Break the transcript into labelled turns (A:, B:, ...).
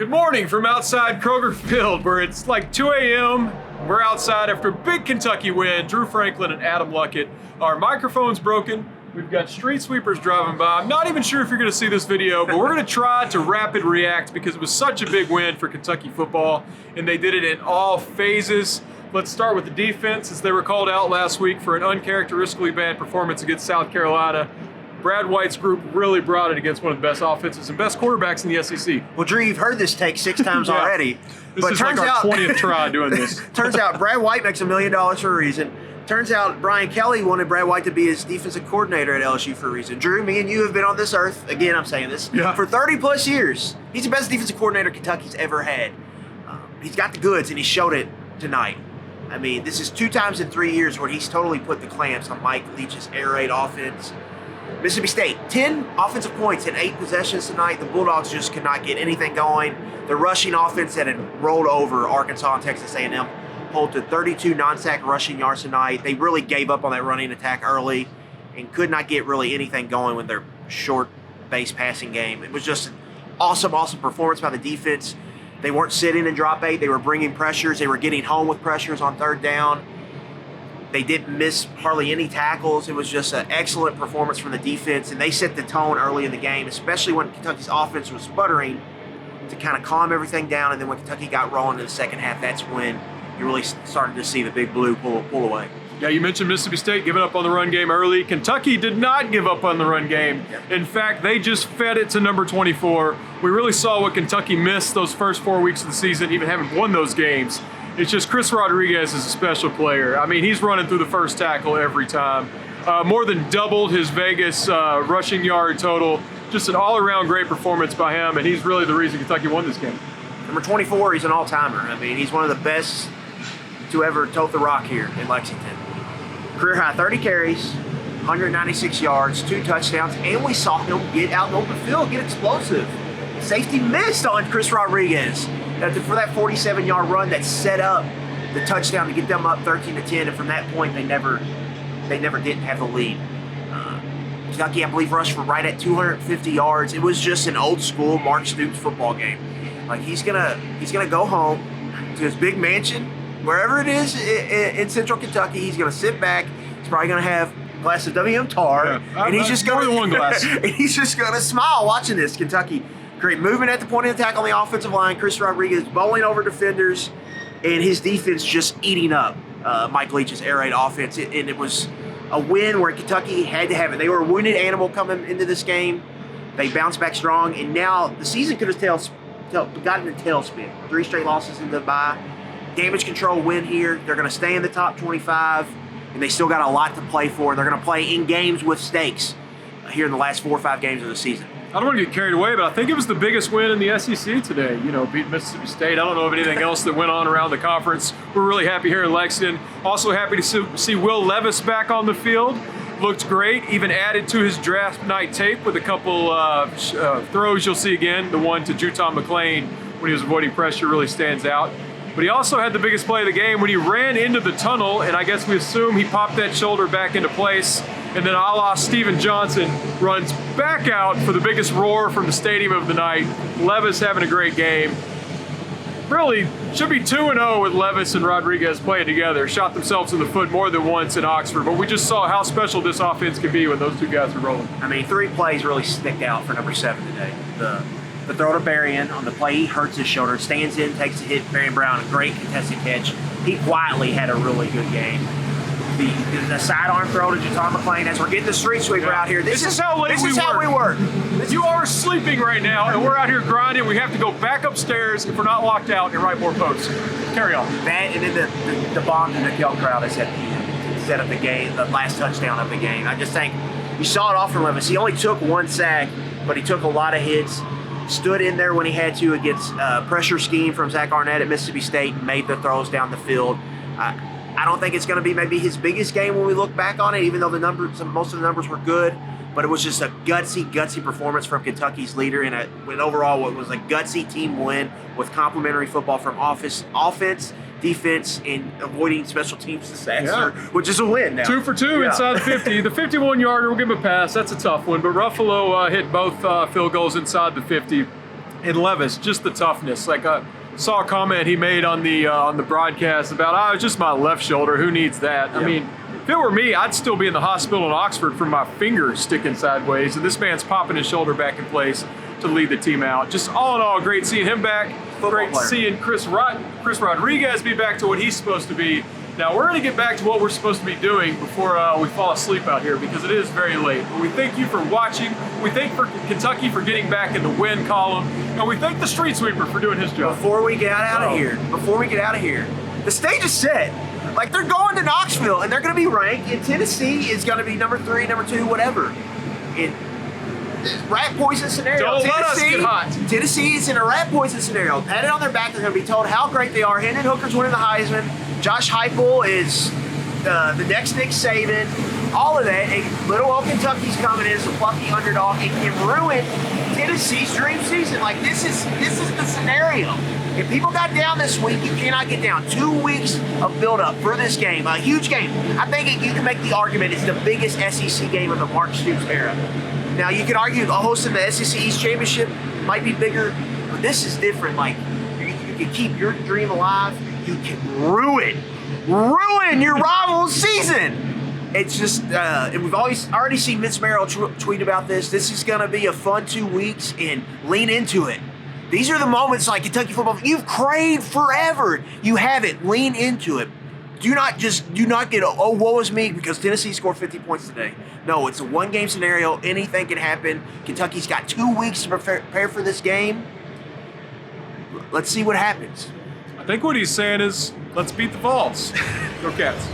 A: Good morning from outside Kroger Field, where it's like 2 a.m. We're outside after a big Kentucky win. Drew Franklin and Adam Luckett. Our microphone's broken. We've got street sweepers driving by. I'm not even sure if you're going to see this video, but we're going to try to rapid react because it was such a big win for Kentucky football, and they did it in all phases. Let's start with the defense, as they were called out last week for an uncharacteristically bad performance against South Carolina. Brad White's group really brought it against one of the best offenses and best quarterbacks in the SEC.
B: Well, Drew, you've heard this take 6 times already.
A: This is like our 20th try doing this.
B: Turns out Brad White makes $1 million for a reason. Turns out Brian Kelly wanted Brad White to be his defensive coordinator at LSU for a reason. Drew, me and you have been on this earth, again I'm saying this, for 30 plus years. He's the best defensive coordinator Kentucky's ever had. He's got the goods, and he showed it tonight. I mean, this is 2 times in 3 years where he's totally put the clamps on Mike Leach's air raid offense. Mississippi State, 10 offensive points in 8 possessions tonight. The Bulldogs just could not get anything going. The rushing offense that had rolled over Arkansas and Texas A&M pulled to 32 non-sack rushing yards tonight. They really gave up on that running attack early and could not get really anything going with their short base passing game. It was just an awesome performance by the defense. They weren't sitting in drop 8. They were bringing pressures. They were getting home with pressures on 3rd down. They didn't miss hardly any tackles. It was just an excellent performance from the defense, and they set the tone early in the game, especially when Kentucky's offense was sputtering, to kind of calm everything down. And then when Kentucky got rolling in the second half, that's when you really started to see the Big Blue pull away.
A: Yeah, you mentioned Mississippi State giving up on the run game early. Kentucky did not give up on the run game. In fact, they just fed it to number 24. We really saw what Kentucky missed those first 4 weeks of the season, even having won those games. It's just Chris Rodriguez is a special player. I mean, he's running through the first tackle every time. More than doubled his Vegas rushing yard total. Just an all-around great performance by him, and he's really the reason Kentucky won this game.
B: Number 24, he's an all-timer. I mean, he's one of the best to ever tote the rock here in Lexington. Career high 30 carries, 196 yards, 2 touchdowns, and we saw him get out in open field, get explosive. Safety missed on Chris Rodriguez for that 47-yard run that set up the touchdown to get them up 13-10, and from that point they never didn't have the lead. Kentucky, I believe, rushed for right at 250 yards. It was just an old school Mark Stoops football game. Like he's gonna go home to his big mansion, wherever it is in Central Kentucky. He's gonna sit back. He's probably gonna have a glass of WM Tar, and he's just gonna
A: more than one glass.
B: and he's just gonna smile watching this. Kentucky. Great movement at the point of attack on the offensive line. Chris Rodriguez bowling over defenders, and his defense just eating up Mike Leach's air raid offense. And it was a win where Kentucky had to have it. They were a wounded animal coming into this game. They bounced back strong, and now the season could have gotten a tailspin. 3 straight losses in the bye. Damage control win here. They're going to stay in the top 25, and they still got a lot to play for. They're going to play in games with stakes here in the last 4 or 5 games of the season.
A: I don't want to get carried away, but I think it was the biggest win in the SEC today. You know, beat Mississippi State. I don't know of anything else that went on around the conference. We're really happy here in Lexington. Also happy to see Will Levis back on the field. Looked great. Even added to his draft night tape with a couple throws you'll see again. The one to Juton McClain when he was avoiding pressure really stands out. But he also had the biggest play of the game when he ran into the tunnel, and I guess we assume he popped that shoulder back into place. And then a la Steven Johnson runs back out for the biggest roar from the stadium of the night. Levis having a great game. Really should be 2-0 with Levis and Rodriguez playing together. Shot themselves in the foot more than once in Oxford, but we just saw how special this offense can be when those 2 guys are rolling.
B: I mean, 3 plays really stick out for number 7 today. The throw to Berrien on the play, he hurts his shoulder, stands in, takes a hit. Berrien Brown, a great contested catch. He quietly had a really good game. The sidearm throw to Juton McClain as we're getting the street sweeper out here. This is how we work.
A: You are sleeping right now, and we're out here grinding. We have to go back upstairs if we're not locked out and write more posts. Carry on.
B: That and then the bomb to the Nickel crowd that set up the game, the last touchdown of the game. I just think you saw it off from Levis. He only took 1 sack, but he took a lot of hits. Stood in there when he had to against pressure scheme from Zach Arnett at Mississippi State and made the throws down the field. I don't think it's going to be maybe his biggest game when we look back on it, even though most of the numbers were good. But it was just a gutsy performance from Kentucky's leader, and overall what was a gutsy team win with complementary football from offense, defense, and avoiding special teams disaster, which is a win now.
A: 2 for 2 inside the 50. The 51-yarder, we'll give him a pass. That's a tough one. But Ruffalo hit both field goals inside the 50. And Levis, just the toughness. Like saw a comment he made on the broadcast about, it's just my left shoulder. Who needs that?
B: Yep.
A: I mean, if it were me, I'd still be in the hospital in Oxford from my fingers sticking sideways, and this man's popping his shoulder back in place to lead the team out. Just all in all, great seeing him back. Great seeing Chris Rodriguez be back to what he's supposed to be. Now, we're going to get back to what we're supposed to be doing before we fall asleep out here, because it is very late. But we thank you for watching. We thank Kentucky for getting back in the win column. And we thank the street sweeper for doing his job.
B: Before we get out of here, the stage is set. Like, they're going to Knoxville, and they're going to be ranked, and Tennessee is going to be number 3, number 2, whatever. Rat poison scenario.
A: Don't let us get hot.
B: Tennessee is in a rat poison scenario. Patted on their back, they're going to be told how great they are. Hendon Hooker's winning the Heisman. Josh Heupel is the next Nick Saban. All of that. And little old Kentucky's coming in as a plucky underdog and can ruin Tennessee's dream season. Like, this is the scenario. If people got down this week, you cannot get down. 2 weeks of build-up for this game, a huge game. I think you can make the argument it's the biggest SEC game of the Mark Stoops era. Now, you could argue hosting the SEC East Championship might be bigger, but this is different. Like, you can keep your dream alive. You can ruin your rival's season. It's just, and we've already seen Vince Merrill tweet about this. This is going to be a fun 2 weeks, and lean into it. These are the moments like Kentucky football you've craved forever. You have it. Lean into it. Do not get, woe is me because Tennessee scored 50 points today. No, it's a one-game scenario. Anything can happen. Kentucky's got 2 weeks to prepare for this game. Let's see what happens.
A: I think what he's saying is, let's beat the Vols. Go Cats.